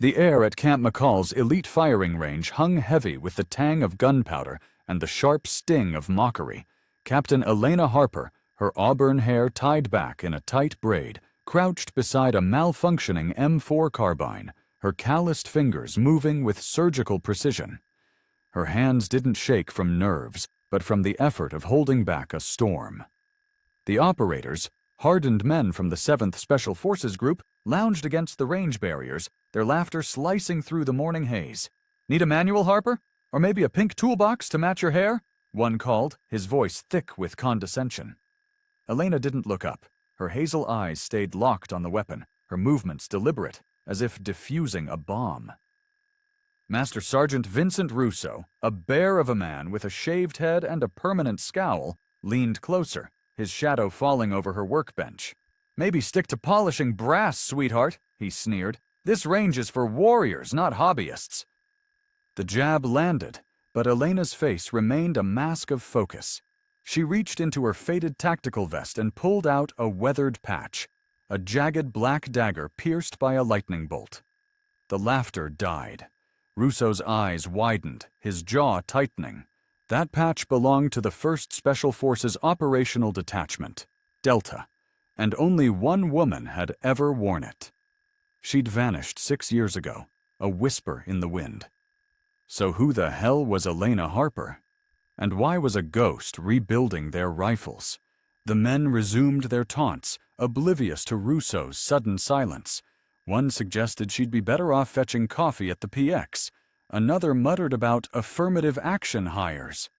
The air at Camp McCall's elite firing range hung heavy with the tang of gunpowder and the sharp sting of mockery. Captain Elena Harper, her auburn hair tied back in a tight braid, crouched beside a malfunctioning M4 carbine, her calloused fingers moving with surgical precision. Her hands didn't shake from nerves, but from the effort of holding back a storm. The operators, hardened men from the 7th Special Forces Group, lounged against the range barriers, their laughter slicing through the morning haze. "Need a manual, Harper? Or maybe a pink toolbox to match your hair?" one called, his voice thick with condescension. Elena didn't look up. Her hazel eyes stayed locked on the weapon, her movements deliberate, as if diffusing a bomb. Master Sergeant Vincent Russo, a bear of a man with a shaved head and a permanent scowl, leaned closer, his shadow falling over her workbench. "Maybe stick to polishing brass, sweetheart," he sneered. "This range is for warriors, not hobbyists." The jab landed, but Elena's face remained a mask of focus. She reached into her faded tactical vest and pulled out a weathered patch, a jagged black dagger pierced by a lightning bolt. The laughter died. Russo's eyes widened, his jaw tightening. That patch belonged to the 1st Special Forces Operational Detachment, Delta, and only one woman had ever worn it. She'd vanished 6 years ago, a whisper in the wind. So who the hell was Elena Harper? And why was a ghost rebuilding their rifles? The men resumed their taunts, oblivious to Russo's sudden silence. One suggested she'd be better off fetching coffee at the PX. Another muttered about affirmative action hires.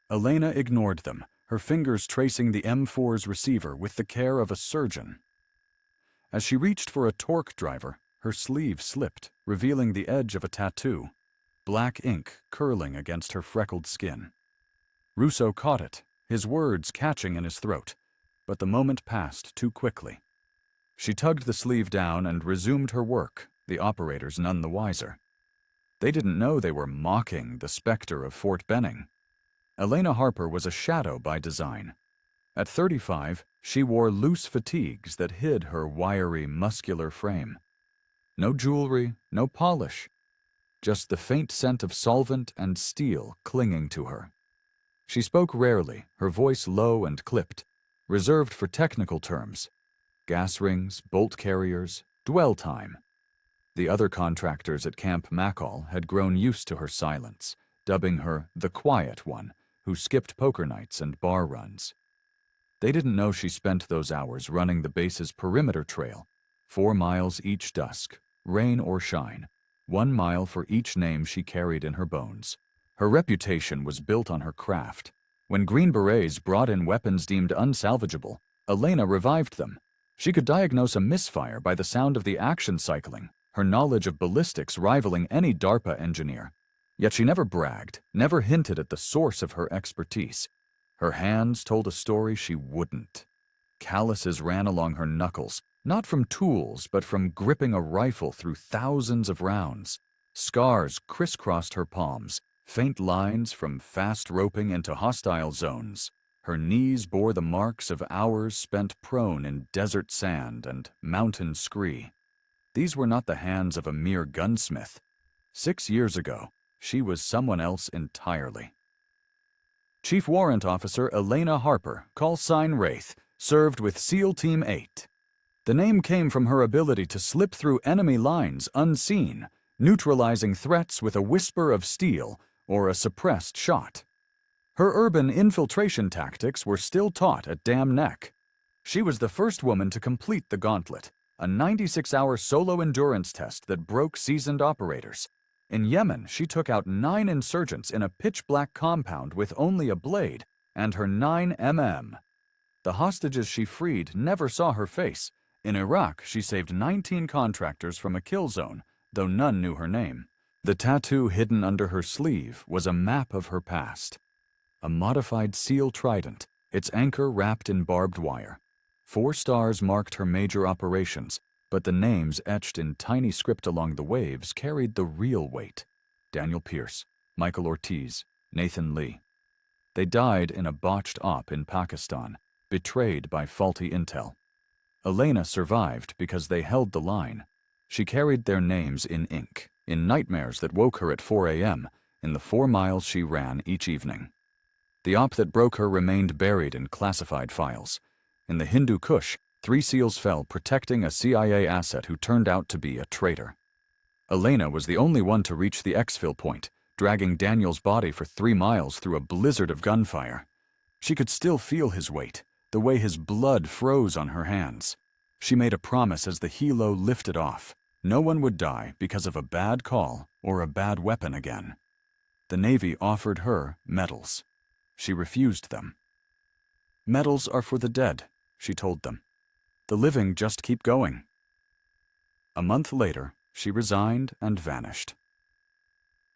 Elena ignored them, her fingers tracing the M4's receiver with the care of a surgeon. As she reached for a torque driver, her sleeve slipped, revealing the edge of a tattoo, black ink curling against her freckled skin. Russo caught it, his words catching in his throat, but the moment passed too quickly. She tugged the sleeve down and resumed her work, the operators none the wiser. They didn't know they were mocking the specter of Fort Benning. Elena Harper was a shadow by design. At 35, she wore loose fatigues that hid her wiry, muscular frame. No jewelry, no polish, just the faint scent of solvent and steel clinging to her. She spoke rarely, her voice low and clipped, reserved for technical terms. Gas rings, bolt carriers, dwell time. The other contractors at Camp McCalla had grown used to her silence, dubbing her the quiet one, who skipped poker nights and bar runs. They didn't know she spent those hours running the base's perimeter trail, 4 miles each dusk, rain or shine, 1 mile for each name she carried in her bones. Her reputation was built on her craft. When Green Berets brought in weapons deemed unsalvageable, Elena revived them. She could diagnose a misfire by the sound of the action cycling, her knowledge of ballistics rivaling any DARPA engineer. Yet she never bragged, never hinted at the source of her expertise. Her hands told a story she wouldn't. Calluses ran along her knuckles, not from tools, but from gripping a rifle through thousands of rounds. Scars crisscrossed her palms, faint lines from fast roping into hostile zones. Her knees bore the marks of hours spent prone in desert sand and mountain scree. These were not the hands of a mere gunsmith. 6 years ago, she was someone else entirely. Chief Warrant Officer Elena Harper, call sign Wraith, served with SEAL Team 8. The name came from her ability to slip through enemy lines unseen, neutralizing threats with a whisper of steel or a suppressed shot. Her urban infiltration tactics were still taught at Dam Neck. She was the first woman to complete the gauntlet, a 96-hour solo endurance test that broke seasoned operators. In Yemen, she took out 9 insurgents in a pitch-black compound with only a blade and her 9mm. The hostages she freed never saw her face. In Iraq, she saved 19 contractors from a kill zone, though none knew her name. The tattoo hidden under her sleeve was a map of her past. A modified SEAL trident, its anchor wrapped in barbed wire. 4 stars marked her major operations, but the names etched in tiny script along the waves carried the real weight. Daniel Pierce, Michael Ortiz, Nathan Lee. They died in a botched op in Pakistan, betrayed by faulty intel. Elena survived because they held the line. She carried their names in ink, in nightmares that woke her at 4 a.m., in the 4 miles she ran each evening. The op that broke her remained buried in classified files. In the Hindu Kush, 3 SEALs fell protecting a CIA asset who turned out to be a traitor. Elena was the only one to reach the exfil point, dragging Daniel's body for 3 miles through a blizzard of gunfire. She could still feel his weight, the way his blood froze on her hands. She made a promise as the helo lifted off. No one would die because of a bad call or a bad weapon again. The Navy offered her medals. She refused them. "Medals are for the dead," she told them. "The living just keep going." A month later, she resigned and vanished.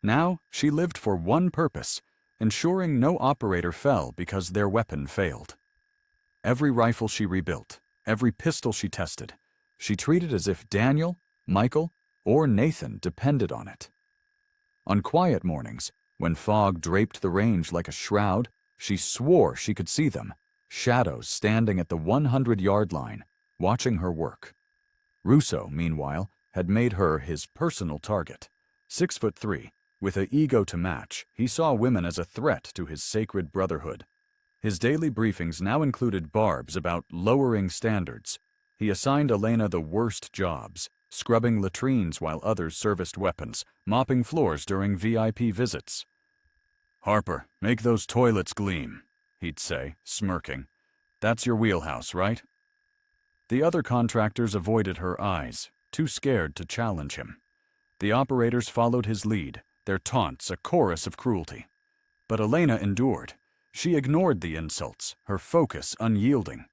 Now, she lived for one purpose, ensuring no operator fell because their weapon failed. Every rifle she rebuilt, every pistol she tested, she treated as if Daniel, Michael, or Nathan depended on it. On quiet mornings, when fog draped the range like a shroud, she swore she could see them, shadows standing at the 100-yard line, watching her work. Russo, meanwhile, had made her his personal target. 6'3", with an ego to match, he saw women as a threat to his sacred brotherhood. His daily briefings now included barbs about lowering standards. He assigned Elena the worst jobs, scrubbing latrines while others serviced weapons, mopping floors during VIP visits. "Harper, make those toilets gleam," he'd say, smirking. "That's your wheelhouse, right?" The other contractors avoided her eyes, too scared to challenge him. The operators followed his lead, their taunts a chorus of cruelty. But Elena endured. She ignored the insults, her focus unyielding.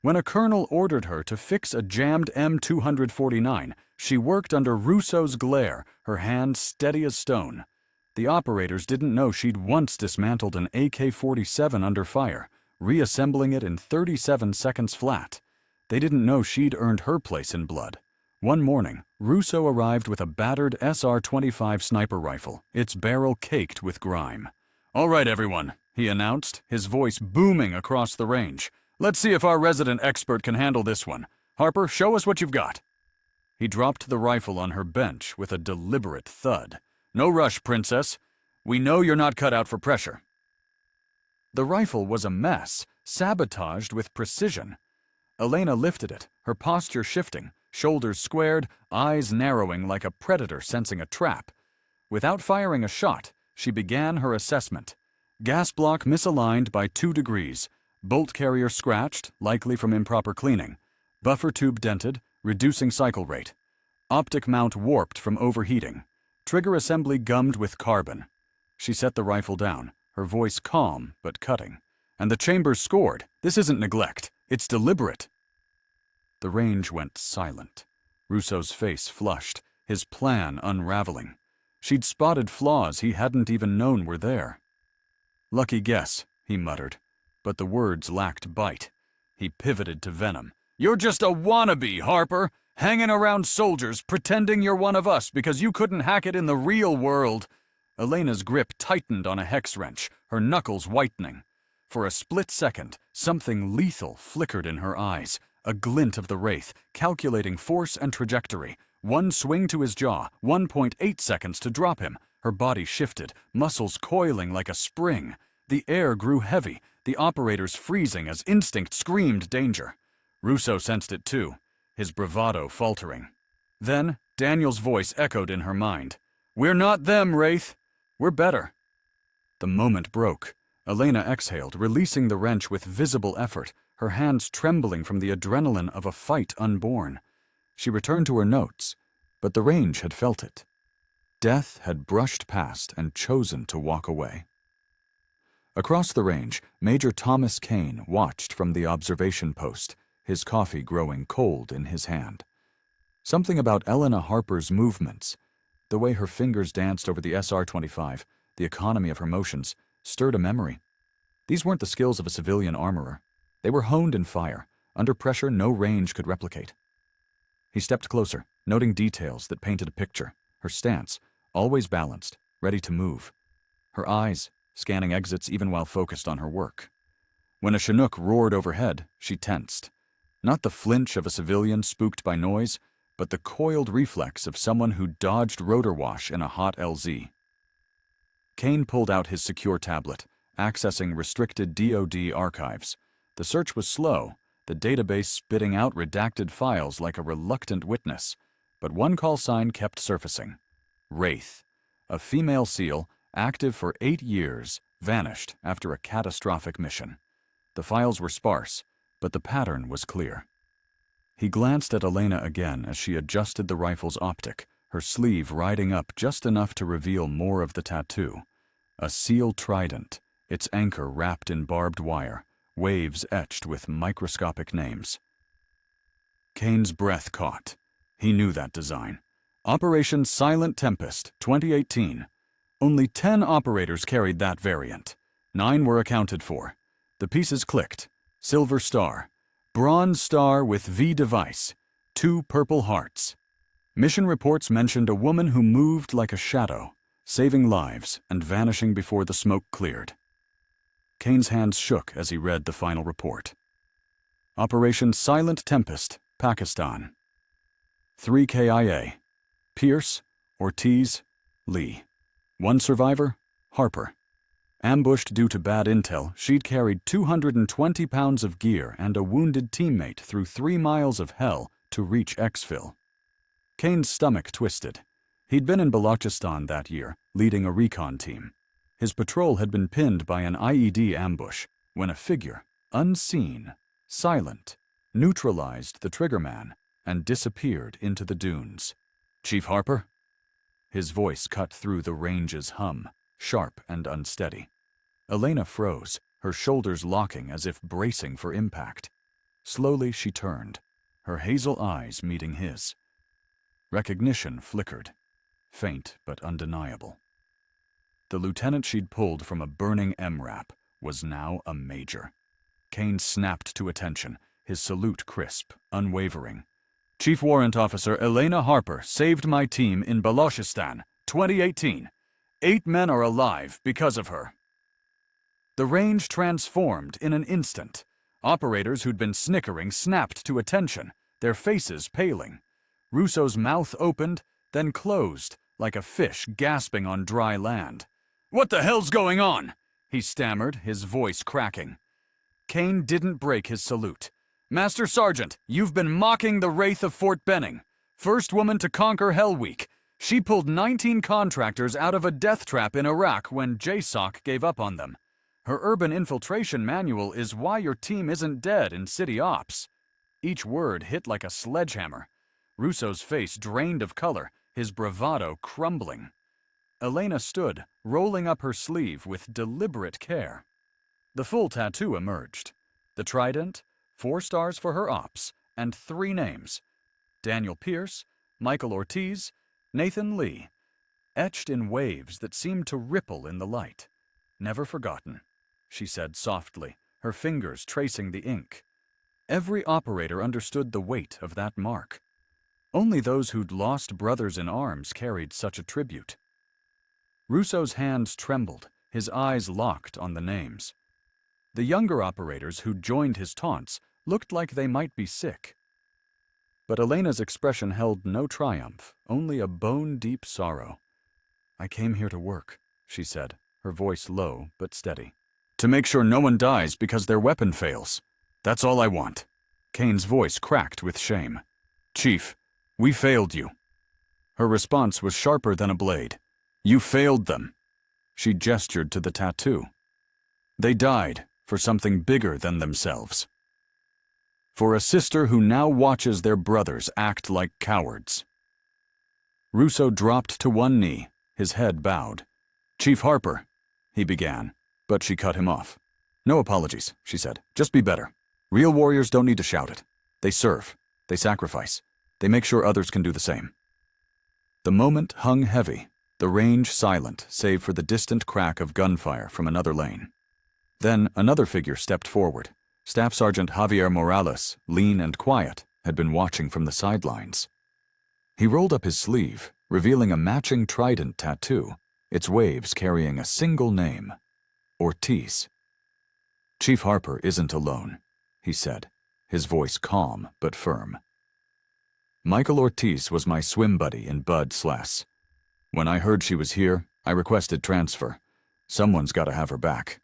When a colonel ordered her to fix a jammed M249, she worked under Russo's glare, her hand steady as stone. The operators didn't know she'd once dismantled an AK-47 under fire, reassembling it in 37 seconds flat. They didn't know she'd earned her place in blood. One morning, Russo arrived with a battered SR-25 sniper rifle, its barrel caked with grime. "All right, everyone," he announced, his voice booming across the range. "Let's see if our resident expert can handle this one. Harper, show us what you've got." He dropped the rifle on her bench with a deliberate thud. "No rush, princess. We know you're not cut out for pressure." The rifle was a mess, sabotaged with precision. Elena lifted it, her posture shifting, shoulders squared, eyes narrowing like a predator sensing a trap. Without firing a shot, she began her assessment. Gas block misaligned by 2 degrees, bolt carrier scratched, likely from improper cleaning, buffer tube dented, reducing cycle rate, optic mount warped from overheating, trigger assembly gummed with carbon. She set the rifle down, her voice calm but cutting. "And the chambers scored. This isn't neglect. It's deliberate." The range went silent. Russo's face flushed, his plan unraveling. She'd spotted flaws he hadn't even known were there. "Lucky guess," he muttered, but the words lacked bite. He pivoted to venom. "You're just a wannabe, Harper, hanging around soldiers, pretending you're one of us because you couldn't hack it in the real world." Elena's grip tightened on a hex wrench, her knuckles whitening. For a split second, something lethal flickered in her eyes, a glint of the wraith, calculating force and trajectory. One swing to his jaw, 1.8 seconds to drop him. Her body shifted, muscles coiling like a spring. The air grew heavy, the operators freezing as instinct screamed danger. Russo sensed it too, his bravado faltering. Then, Daniel's voice echoed in her mind. "We're not them, Wraith. We're better." The moment broke. Elena exhaled, releasing the wrench with visible effort, her hands trembling from the adrenaline of a fight unborn. She returned to her notes, but the range had felt it. Death had brushed past and chosen to walk away. Across the range, Major Thomas Kane watched from the observation post, his coffee growing cold in his hand. Something about Elena Harper's movements, the way her fingers danced over the SR-25, the economy of her motions, stirred a memory. These weren't the skills of a civilian armorer. They were honed in fire, under pressure no range could replicate. He stepped closer, noting details that painted a picture. Her stance, always balanced, ready to move. Her eyes, scanning exits even while focused on her work. When a Chinook roared overhead, she tensed. Not the flinch of a civilian spooked by noise, but the coiled reflex of someone who dodged rotor wash in a hot LZ. Kane pulled out his secure tablet, accessing restricted DoD archives. The search was slow, the database spitting out redacted files like a reluctant witness, but one call sign kept surfacing. Wraith, a female SEAL, active for 8 years, vanished after a catastrophic mission. The files were sparse, but the pattern was clear. He glanced at Elena again as she adjusted the rifle's optic, her sleeve riding up just enough to reveal more of the tattoo. A SEAL trident, its anchor wrapped in barbed wire, waves etched with microscopic names. Kane's breath caught. He knew that design. Operation Silent Tempest, 2018. Only 10 operators carried that variant. 9 were accounted for. The pieces clicked. Silver star. Bronze star with V device. 2 purple hearts. Mission reports mentioned a woman who moved like a shadow, saving lives and vanishing before the smoke cleared. Kane's hands shook as he read the final report. Operation Silent Tempest, Pakistan. 3 KIA. Pierce, Ortiz, Lee. 1 survivor, Harper. Ambushed due to bad intel, she'd carried 220 pounds of gear and a wounded teammate through 3 miles of hell to reach exfil. Kane's stomach twisted. He'd been in Balochistan that year, leading a recon team. His patrol had been pinned by an IED ambush when a figure, unseen, silent, neutralized the triggerman and disappeared into the dunes. Chief Harper? His voice cut through the range's hum, sharp and unsteady. Elena froze, her shoulders locking as if bracing for impact. Slowly she turned, her hazel eyes meeting his. Recognition flickered, faint but undeniable. The lieutenant she'd pulled from a burning MRAP was now a major. Kane snapped to attention, his salute crisp, unwavering. Chief Warrant Officer Elena Harper saved my team in Balochistan, 2018. 8 men are alive because of her. The range transformed in an instant. Operators who'd been snickering snapped to attention, their faces paling. Russo's mouth opened, then closed, like a fish gasping on dry land. "What the hell's going on?" he stammered, his voice cracking. Kane didn't break his salute. "Master Sergeant, you've been mocking the Wraith of Fort Benning. First woman to conquer Hell Week. She pulled 19 contractors out of a death trap in Iraq when JSOC gave up on them. Her urban infiltration manual is why your team isn't dead in city ops." Each word hit like a sledgehammer. Russo's face drained of color, his bravado crumbling. Elena stood, rolling up her sleeve with deliberate care. The full tattoo emerged. The trident, 4 stars for her ops, and 3 names. Daniel Pierce, Michael Ortiz, Nathan Lee, etched in waves that seemed to ripple in the light. "Never forgotten," she said softly, her fingers tracing the ink. Every operator understood the weight of that mark. Only those who'd lost brothers in arms carried such a tribute. Russo's hands trembled, his eyes locked on the names. The younger operators who'd joined his taunts looked like they might be sick. But Elena's expression held no triumph, only a bone-deep sorrow. "I came here to work," she said, her voice low but steady. "To make sure no one dies because their weapon fails. That's all I want." Kane's voice cracked with shame. "Chief, we failed you." Her response was sharper than a blade. "You failed them." She gestured to the tattoo. "They died for something bigger than themselves. For a sister who now watches their brothers act like cowards." Russo dropped to one knee, his head bowed. "Chief Harper," he began, but she cut him off. "No apologies," she said. "Just be better. Real warriors don't need to shout it. They serve. They sacrifice. They make sure others can do the same." The moment hung heavy, the range silent save for the distant crack of gunfire from another lane. Then another figure stepped forward. Staff Sergeant Javier Morales, lean and quiet, had been watching from the sidelines. He rolled up his sleeve, revealing a matching trident tattoo, its waves carrying a single name, Ortiz. "Chief Harper isn't alone," he said, his voice calm but firm. Michael Ortiz was my swim buddy in Bud Slass. When I heard she was here, I requested transfer. Someone's got to have her back.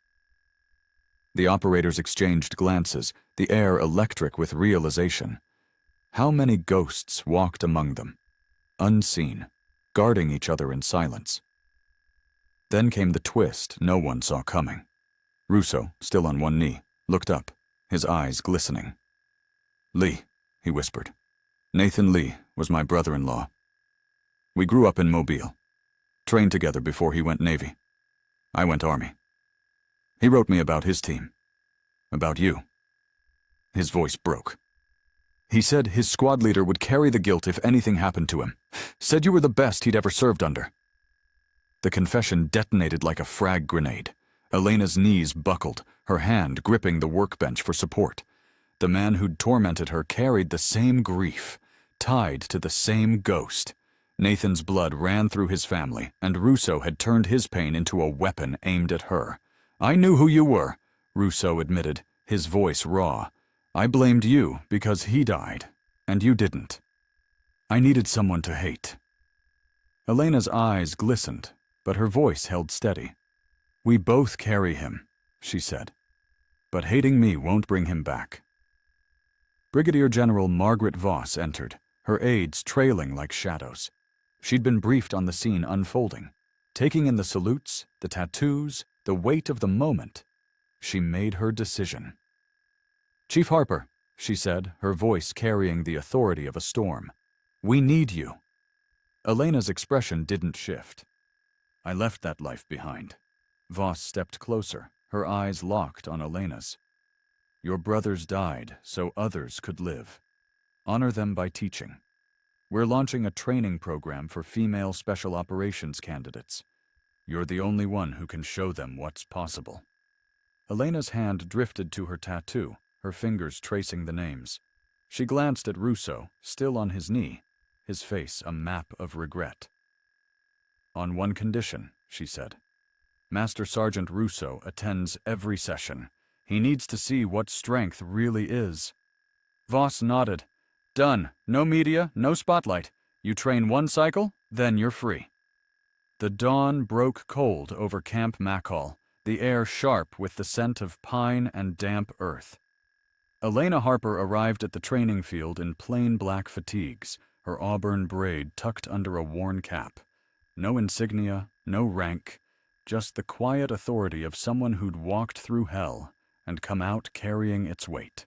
The operators exchanged glances, the air electric with realization. How many ghosts walked among them, unseen, guarding each other in silence. Then came the twist no one saw coming. Russo, still on one knee, looked up, his eyes glistening. "Lee," he whispered. "Nathan Lee was my brother-in-law. We grew up in Mobile, trained together before he went Navy. I went Army. He wrote me about his team. About you." His voice broke. "He said his squad leader would carry the guilt if anything happened to him. Said you were the best he'd ever served under." The confession detonated like a frag grenade. Elena's knees buckled, her hand gripping the workbench for support. The man who'd tormented her carried the same grief, tied to the same ghost. Nathan's blood ran through his family, and Russo had turned his pain into a weapon aimed at her. "I knew who you were," Russo admitted, his voice raw. "I blamed you because he died, and you didn't. I needed someone to hate." Elena's eyes glistened, but her voice held steady. "We both carry him," she said. "But hating me won't bring him back." Brigadier General Margaret Voss entered, her aides trailing like shadows. She'd been briefed on the scene unfolding, taking in the salutes, the tattoos, the weight of the moment. She made her decision. "Chief Harper," she said, her voice carrying the authority of a storm. "We need you." Elena's expression didn't shift. "I left that life behind." Voss stepped closer, her eyes locked on Elena's. "Your brothers died so others could live. Honor them by teaching. We're launching a training program for female special operations candidates. You're the only one who can show them what's possible." Elena's hand drifted to her tattoo, her fingers tracing the names. She glanced at Russo, still on his knee, his face a map of regret. "On one condition," she said. "Master Sergeant Russo attends every session. He needs to see what strength really is." Voss nodded. "Done. No media, no spotlight. You train one cycle, then you're free." The dawn broke cold over Camp McCalla, the air sharp with the scent of pine and damp earth. Elena Harper arrived at the training field in plain black fatigues, her auburn braid tucked under a worn cap. No insignia, no rank, just the quiet authority of someone who'd walked through hell and come out carrying its weight.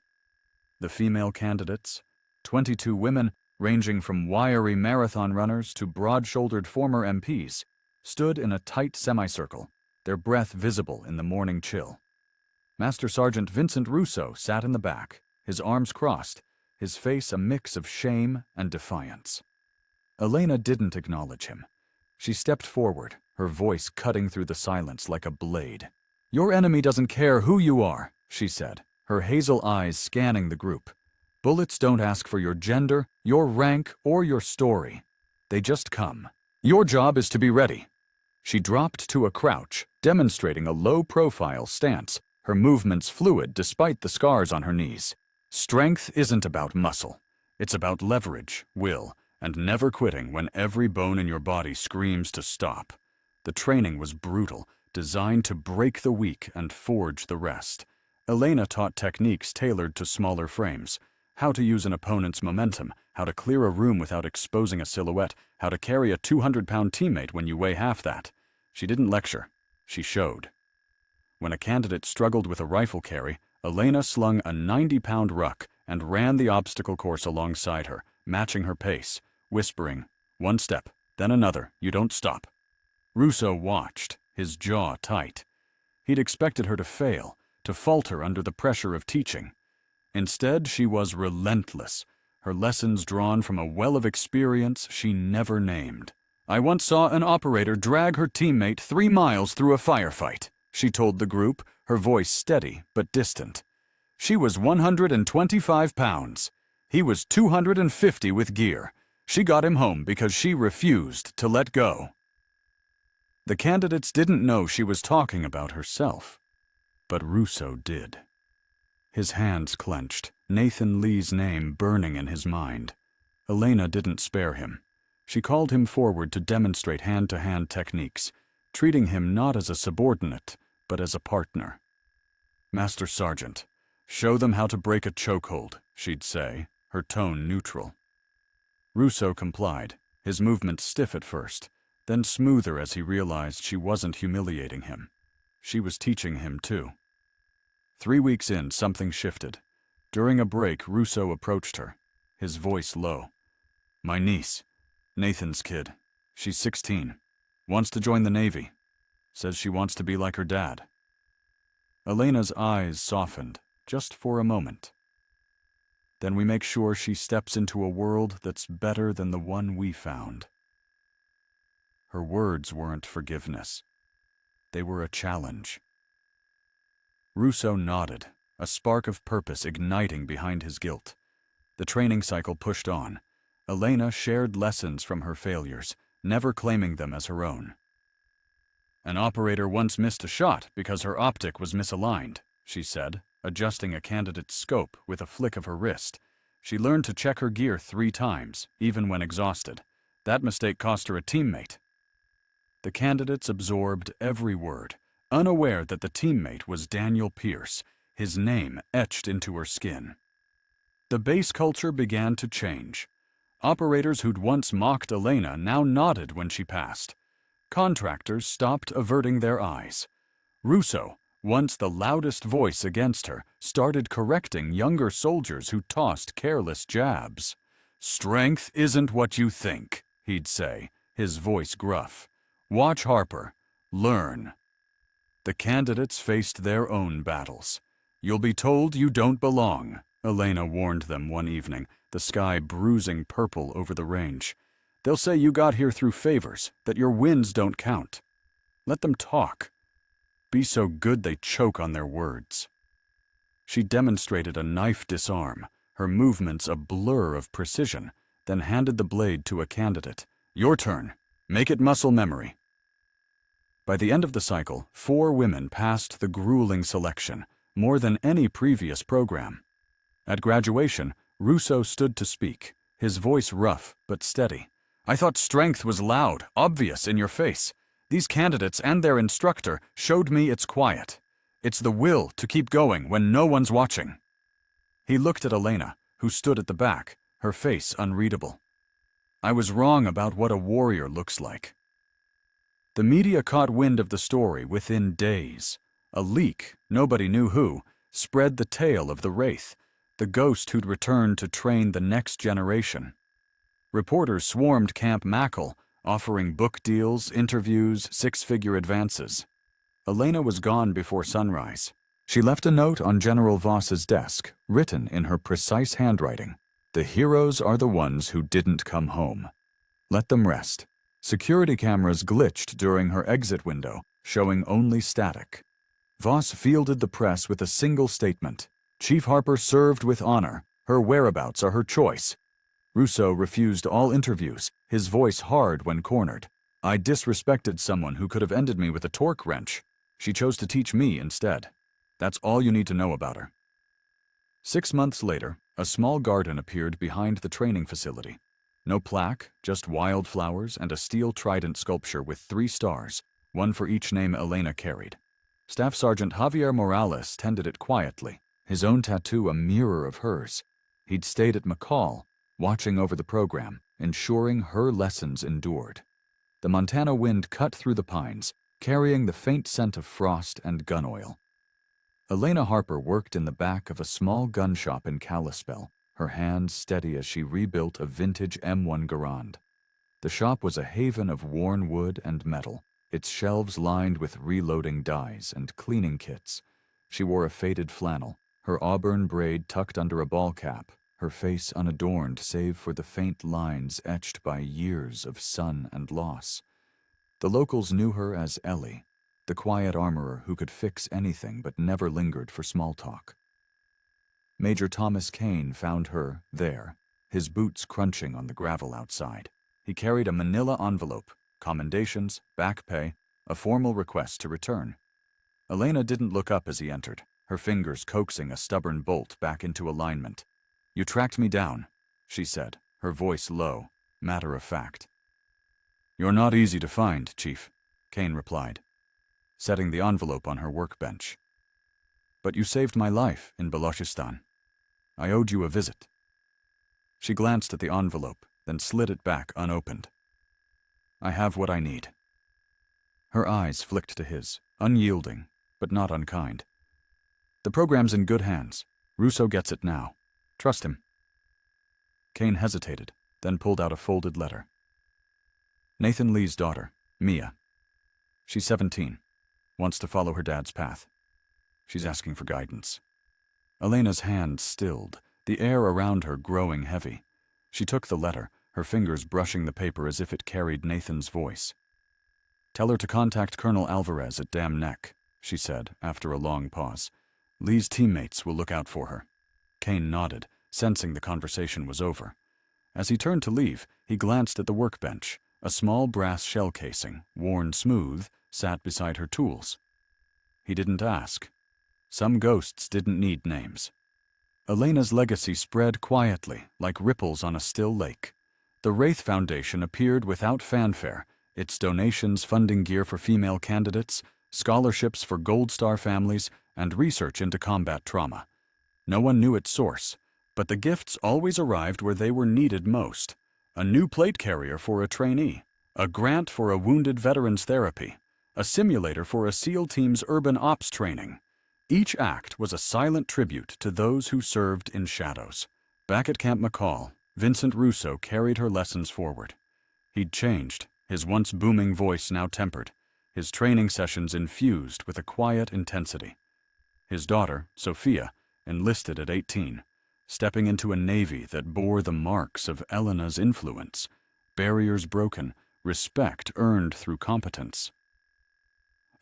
The female candidates, 22 women ranging from wiry marathon runners to broad-shouldered former MPs, stood in a tight semicircle, their breath visible in the morning chill. Master Sergeant Vincent Russo sat in the back, his arms crossed, his face a mix of shame and defiance. Elena didn't acknowledge him. She stepped forward, her voice cutting through the silence like a blade. "Your enemy doesn't care who you are," she said, her hazel eyes scanning the group. "Bullets don't ask for your gender, your rank, or your story. They just come. Your job is to be ready." She dropped to a crouch, demonstrating a low-profile stance, her movements fluid despite the scars on her knees. Strength isn't about muscle. It's about leverage, will, and never quitting when every bone in your body screams to stop. The training was brutal, designed to break the weak and forge the rest. Elena taught techniques tailored to smaller frames, how to use an opponent's momentum, how to clear a room without exposing a silhouette, how to carry a 200-pound teammate when you weigh half that. She didn't lecture, she showed. When a candidate struggled with a rifle carry, Elena slung a 90-pound ruck and ran the obstacle course alongside her, matching her pace, whispering, "One step, then another, you don't stop." Russo watched, his jaw tight. He'd expected her to fail, to falter under the pressure of teaching. Instead, she was relentless, her lessons drawn from a well of experience she never named. "I once saw an operator drag her teammate 3 miles through a firefight," she told the group, her voice steady but distant. "She was 125 pounds. He was 250 with gear. She got him home because she refused to let go." The candidates didn't know she was talking about herself, but Russo did. His hands clenched, Nathan Lee's name burning in his mind. Elena didn't spare him. She called him forward to demonstrate hand-to-hand techniques, treating him not as a subordinate, but as a partner. "Master Sergeant, show them how to break a chokehold," she'd say, her tone neutral. Russo complied, his movements stiff at first, then smoother as he realized she wasn't humiliating him. She was teaching him too. 3 weeks in, something shifted. During a break, Russo approached her, his voice low. "My niece, Nathan's kid. She's 16. Wants to join the Navy. Says she wants to be like her dad." Elena's eyes softened, just for a moment. "Then we make sure she steps into a world that's better than the one we found." Her words weren't forgiveness. They were a challenge. Russo nodded, a spark of purpose igniting behind his guilt. The training cycle pushed on. Elena shared lessons from her failures, never claiming them as her own. "An operator once missed a shot because her optic was misaligned," she said, adjusting a candidate's scope with a flick of her wrist. She learned to check her gear 3 times, even when exhausted. That mistake cost her a teammate. The candidates absorbed every word, unaware that the teammate was Daniel Pierce, his name etched into her skin. The base culture began to change. Operators who'd once mocked Elena now nodded when she passed. Contractors stopped averting their eyes. Russo, once the loudest voice against her, started correcting younger soldiers who tossed careless jabs. "Strength isn't what you think," he'd say, his voice gruff. "Watch Harper. Learn." The candidates faced their own battles. "You'll be told you don't belong," Elena warned them one evening, the sky bruising purple over the range. "They'll say you got here through favors, that your wins don't count. Let them talk. Be so good they choke on their words." She demonstrated a knife disarm, her movements a blur of precision, then handed the blade to a candidate. "Your turn. Make it muscle memory." By the end of the cycle, 4 women passed the grueling selection, more than any previous program. At graduation, Russo stood to speak, his voice rough but steady. "I thought strength was loud, obvious in your face. These candidates and their instructor showed me it's quiet. It's the will to keep going when no one's watching." He looked at Elena, who stood at the back, her face unreadable. "I was wrong about what a warrior looks like." The media caught wind of the story within days. A leak, nobody knew who, spread the tale of the Wraith, the ghost who'd returned to train the next generation. Reporters swarmed Camp McCalla, offering book deals, interviews, 6-figure advances. Elena was gone before sunrise. She left a note on General Voss's desk, written in her precise handwriting. "The heroes are the ones who didn't come home. Let them rest." Security cameras glitched during her exit window, showing only static. Voss fielded the press with a single statement. "Chief Harper served with honor. Her whereabouts are her choice." Russo refused all interviews, his voice hard when cornered. "I disrespected someone who could have ended me with a torque wrench. She chose to teach me instead. That's all you need to know about her." 6 months later, a small garden appeared behind the training facility. No plaque, just wildflowers and a steel trident sculpture with 3 stars, one for each name Elena carried. Staff Sergeant Javier Morales tended it quietly, his own tattoo a mirror of hers. He'd stayed at McCall, watching over the program, ensuring her lessons endured. The Montana wind cut through the pines, carrying the faint scent of frost and gun oil. Elena Harper worked in the back of a small gun shop in Kalispell, her hands steady as she rebuilt a vintage M1 Garand. The shop was a haven of worn wood and metal, its shelves lined with reloading dies and cleaning kits. She wore a faded flannel, her auburn braid tucked under a ball cap, her face unadorned save for the faint lines etched by years of sun and loss. The locals knew her as Ellie, the quiet armorer who could fix anything but never lingered for small talk. Major Thomas Kane found her there, his boots crunching on the gravel outside. He carried a manila envelope, commendations, back pay, a formal request to return. Elena didn't look up as he entered, her fingers coaxing a stubborn bolt back into alignment. "You tracked me down," she said, her voice low, matter-of-fact. "You're not easy to find, Chief," Kane replied, setting the envelope on her workbench. "But you saved my life in Balochistan. I owed you a visit." She glanced at the envelope, then slid it back unopened. "I have what I need." Her eyes flicked to his, unyielding, but not unkind. "The program's in good hands. Russo gets it now. Trust him." Kane hesitated, then pulled out a folded letter. "Nathan Lee's daughter, Mia. She's 17, wants to follow her dad's path. She's asking for guidance." Elena's hand stilled, the air around her growing heavy. She took the letter, her fingers brushing the paper as if it carried Nathan's voice. "Tell her to contact Colonel Alvarez at Dam Neck," she said after a long pause. "Lee's teammates will look out for her." Kane nodded, sensing the conversation was over. As he turned to leave, he glanced at the workbench. A small brass shell casing, worn smooth, sat beside her tools. He didn't ask. Some ghosts didn't need names. Elena's legacy spread quietly, like ripples on a still lake. The Wraith Foundation appeared without fanfare, its donations funding gear for female candidates, scholarships for Gold Star families, and research into combat trauma. No one knew its source, but the gifts always arrived where they were needed most. A new plate carrier for a trainee, a grant for a wounded veteran's therapy, a simulator for a SEAL team's urban ops training. Each act was a silent tribute to those who served in shadows. Back at Camp McCalla, Vincent Russo carried her lessons forward. He'd changed, his once booming voice now tempered, his training sessions infused with a quiet intensity. His daughter, Sophia, enlisted at 18, stepping into a navy that bore the marks of Elena's influence, barriers broken, respect earned through competence.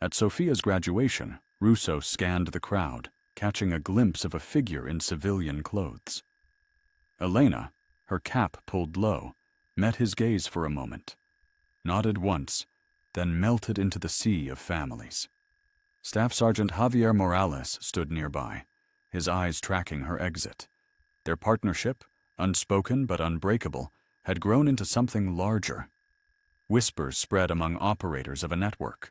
At Sophia's graduation, Russo scanned the crowd, catching a glimpse of a figure in civilian clothes. Elena, her cap pulled low, met his gaze for a moment, nodded once, then melted into the sea of families. Staff Sergeant Javier Morales stood nearby, his eyes tracking her exit. Their partnership, unspoken but unbreakable, had grown into something larger. Whispers spread among operators of a network,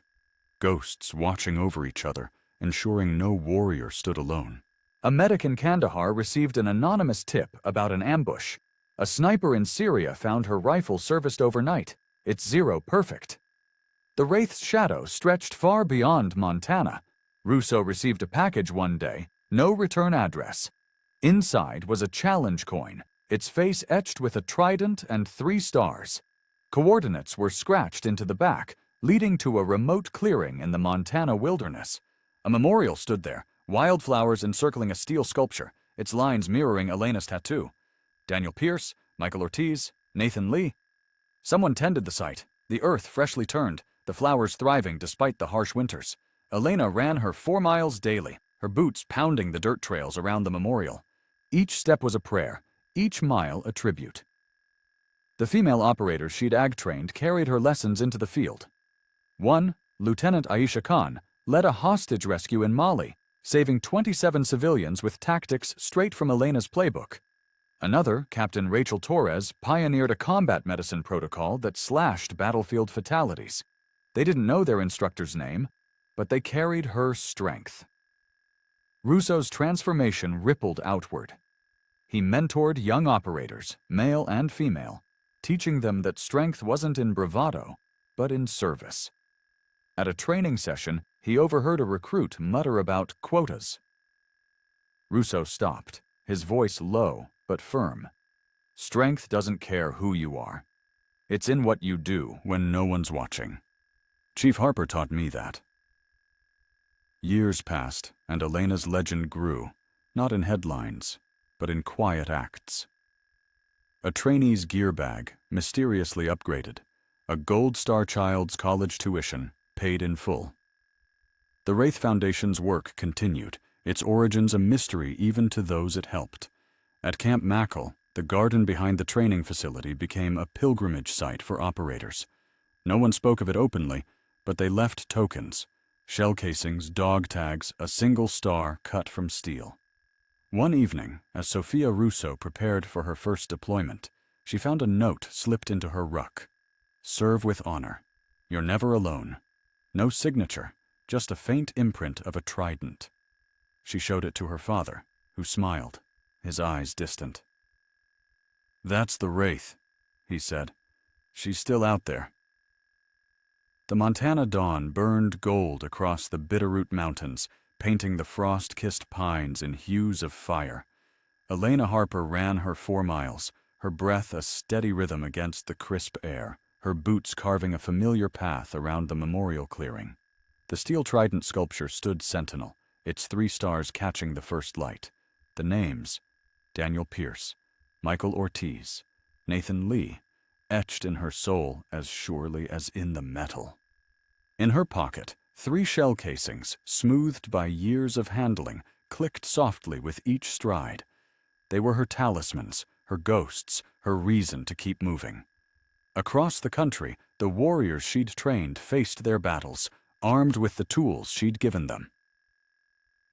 ghosts watching over each other, ensuring no warrior stood alone. A medic in Kandahar received an anonymous tip about an ambush. A sniper in Syria found her rifle serviced overnight. It's zero perfect. The Wraith's shadow stretched far beyond Montana. Russo received a package one day, no return address. Inside was a challenge coin, its face etched with a trident and 3 stars. Coordinates were scratched into the back, leading to a remote clearing in the Montana wilderness. A memorial stood there, wildflowers encircling a steel sculpture, its lines mirroring Elena's tattoo. Daniel Pierce, Michael Ortiz, Nathan Lee. Someone tended the site, the earth freshly turned, the flowers thriving despite the harsh winters. Elena ran her 4 miles daily, her boots pounding the dirt trails around the memorial. Each step was a prayer, each mile a tribute. The female operators she'd ag-trained carried her lessons into the field. One, Lieutenant Aisha Khan, led a hostage rescue in Mali, saving 27 civilians with tactics straight from Elena's playbook. Another, Captain Rachel Torres, pioneered a combat medicine protocol that slashed battlefield fatalities. They didn't know their instructor's name, but they carried her strength. Russo's transformation rippled outward. He mentored young operators, male and female, teaching them that strength wasn't in bravado, but in service. At a training session, he overheard a recruit mutter about quotas. Russo stopped, his voice low but firm. Strength doesn't care who you are. It's in what you do when no one's watching. Chief Harper taught me that. Years passed, and Elena's legend grew, not in headlines, but in quiet acts. A trainee's gear bag, mysteriously upgraded, a Gold Star child's college tuition, paid in full. The Wraith Foundation's work continued, its origins a mystery even to those it helped. At Camp McCalla, the garden behind the training facility became a pilgrimage site for operators. No one spoke of it openly, but they left tokens, shell casings, dog tags, a single star cut from steel. One evening, as Sophia Russo prepared for her first deployment, She found a note slipped into her ruck. "Serve with honor. You're never alone." No signature, just a faint imprint of a trident. She showed it to her father, who smiled, his eyes distant. "That's the Wraith," he said. "She's still out there." The Montana dawn burned gold across the Bitterroot Mountains, painting the frost-kissed pines in hues of fire. Elena Harper ran her 4 miles, her breath a steady rhythm against the crisp air, her boots carving a familiar path around the memorial clearing. The steel trident sculpture stood sentinel, its 3 stars catching the first light. The names: Daniel Pierce, Michael Ortiz, Nathan Lee, etched in her soul as surely as in the metal. In her pocket, 3 shell casings, smoothed by years of handling, clicked softly with each stride. They were her talismans, her ghosts, her reason to keep moving. Across the country, the warriors she'd trained faced their battles, armed with the tools she'd given them.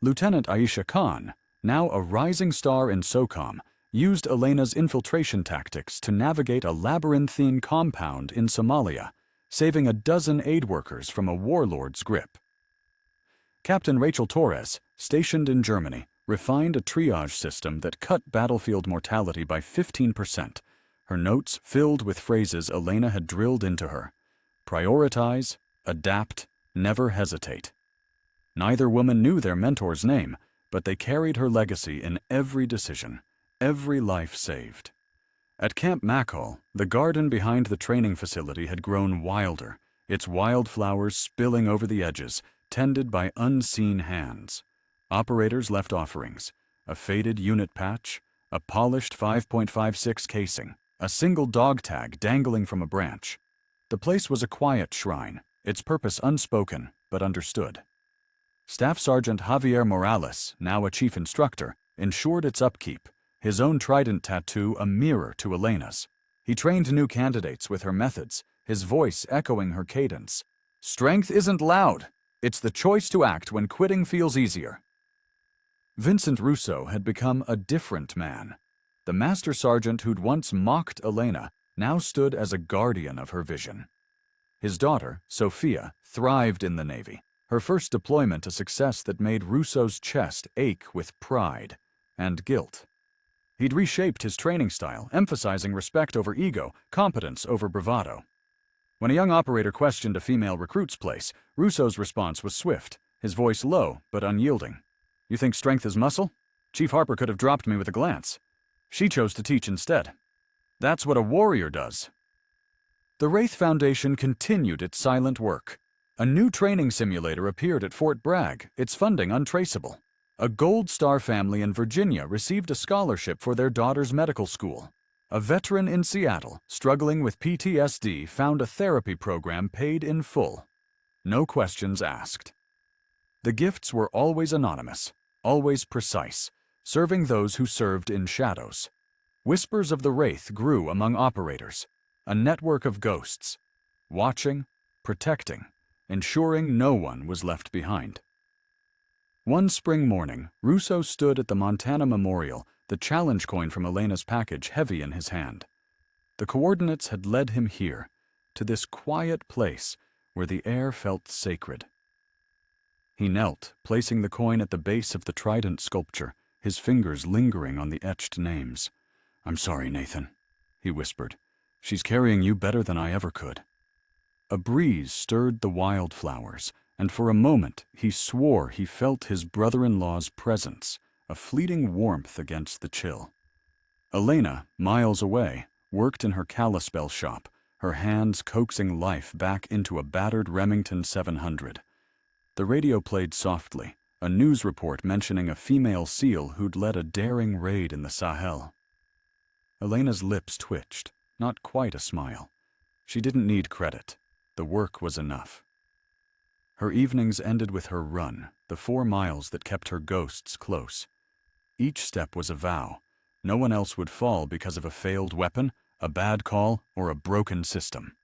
Lieutenant Aisha Khan, now a rising star in SOCOM, used Elena's infiltration tactics to navigate a labyrinthine compound in Somalia, saving a dozen aid workers from a warlord's grip. Captain Rachel Torres, stationed in Germany, refined a triage system that cut battlefield mortality by 15%, her notes filled with phrases Elena had drilled into her. Prioritize, adapt, never hesitate. Neither woman knew their mentor's name, but they carried her legacy in every decision, every life saved. At Camp McCalla, the garden behind the training facility had grown wilder, its wildflowers spilling over the edges, tended by unseen hands. Operators left offerings: a faded unit patch, a polished 5.56 casing, a single dog tag dangling from a branch. The place was a quiet shrine, its purpose unspoken but understood. Staff Sergeant Javier Morales, now a chief instructor, ensured its upkeep, his own trident tattoo a mirror to Elena's. He trained new candidates with her methods, his voice echoing her cadence. "Strength isn't loud. It's the choice to act when quitting feels easier." Vincent Russo had become a different man. The master sergeant who'd once mocked Elena now stood as a guardian of her vision. His daughter, Sophia, thrived in the Navy, her first deployment a success that made Russo's chest ache with pride and guilt. He'd reshaped his training style, emphasizing respect over ego, competence over bravado. When a young operator questioned a female recruit's place, Russo's response was swift, his voice low but unyielding. "You think strength is muscle? Chief Harper could have dropped me with a glance. She chose to teach instead. That's what a warrior does." The Wraith Foundation continued its silent work. A new training simulator appeared at Fort Bragg, its funding untraceable. A Gold Star family in Virginia received a scholarship for their daughter's medical school. A veteran in Seattle, struggling with PTSD, found a therapy program paid in full. No questions asked. The gifts were always anonymous, always precise, serving those who served in shadows. Whispers of the Wraith grew among operators, a network of ghosts, watching, protecting, ensuring no one was left behind. One spring morning, Russo stood at the Montana Memorial, the challenge coin from Elena's package heavy in his hand. The coordinates had led him here, to this quiet place where the air felt sacred. He knelt, placing the coin at the base of the trident sculpture, his fingers lingering on the etched names. "I'm sorry, Nathan," he whispered. "She's carrying you better than I ever could." A breeze stirred the wildflowers, and for a moment he swore he felt his brother-in-law's presence, a fleeting warmth against the chill. Elena, miles away, worked in her Kalispell shop, her hands coaxing life back into a battered Remington 700. The radio played softly, a news report mentioning a female SEAL who'd led a daring raid in the Sahel. Elena's lips twitched, not quite a smile. She didn't need credit. The work was enough. Her evenings ended with her run, the 4 miles that kept her ghosts close. Each step was a vow. No one else would fall because of a failed weapon, a bad call, or a broken system.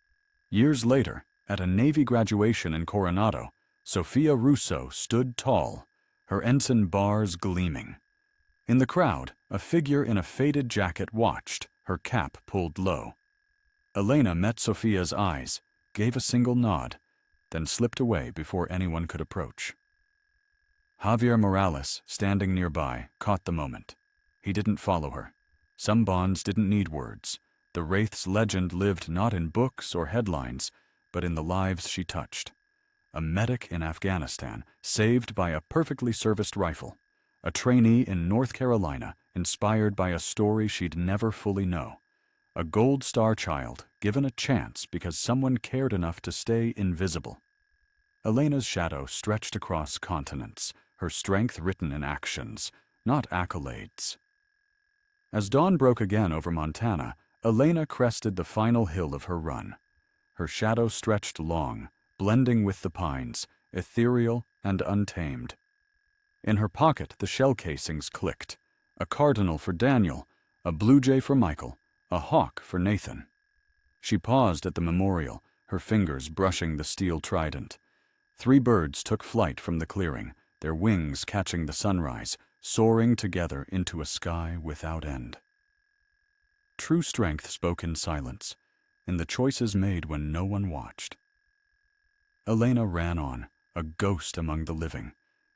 Years later, at a Navy graduation in Coronado, Sophia Russo stood tall, her ensign bars gleaming. In the crowd, a figure in a faded jacket watched, her cap pulled low. Elena met Sophia's eyes, gave a single nod, then slipped away before anyone could approach. Javier Morales, standing nearby, caught the moment. He didn't follow her. Some bonds didn't need words. The Wraith's legend lived not in books or headlines, but in the lives she touched. A medic in Afghanistan, saved by a perfectly serviced rifle. A trainee in North Carolina, inspired by a story she'd never fully know. A Gold Star child, given a chance because someone cared enough to stay invisible. Elena's shadow stretched across continents, her strength written in actions, not accolades. As dawn broke again over Montana, Elena crested the final hill of her run. Her shadow stretched long, blending with the pines, ethereal and untamed. In her pocket the shell casings clicked. A cardinal for Daniel, a blue jay for Michael, a hawk for Nathan. She paused at the memorial, her fingers brushing the steel trident. 3 birds took flight from the clearing, their wings catching the sunrise, soaring together into a sky without end. True strength spoke in silence, in the choices made when no one watched. Elena ran on, a ghost among the living,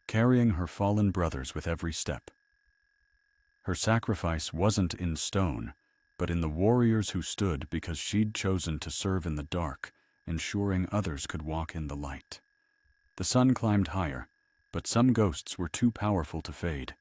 carrying her fallen brothers with every step. Her sacrifice wasn't in stone, but in the warriors who stood because she'd chosen to serve in the dark, ensuring others could walk in the light. The sun climbed higher, but some ghosts were too powerful to fade.